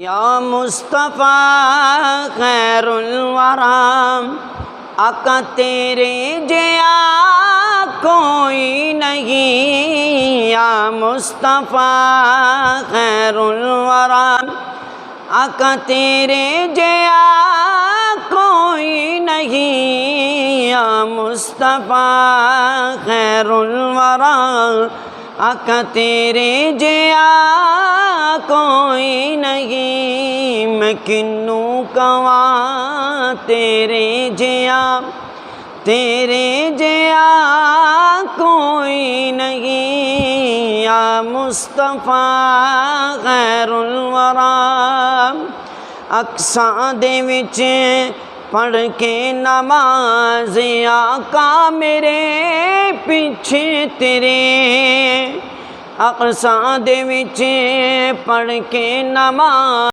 یا مصطفیٰ خیر الورا، آقا تیرے جیا کوئی نہیں۔ یا مصطفیٰ خیر الورا، آقا تیرے جیا کوئی نہیں۔ یا مصطفیٰ خیر الورا، آقا تیرے جیا کوئی نہیں۔ میں کنوں کواں تیرے جیا کوئی نہیں۔ یا مصطفیٰ خیر الورا، اقصیٰ دے وچ پڑھ کے نماز آقا میرے پیچھے تیرے۔ اقصیٰ دے وچ پڑھ کے نماز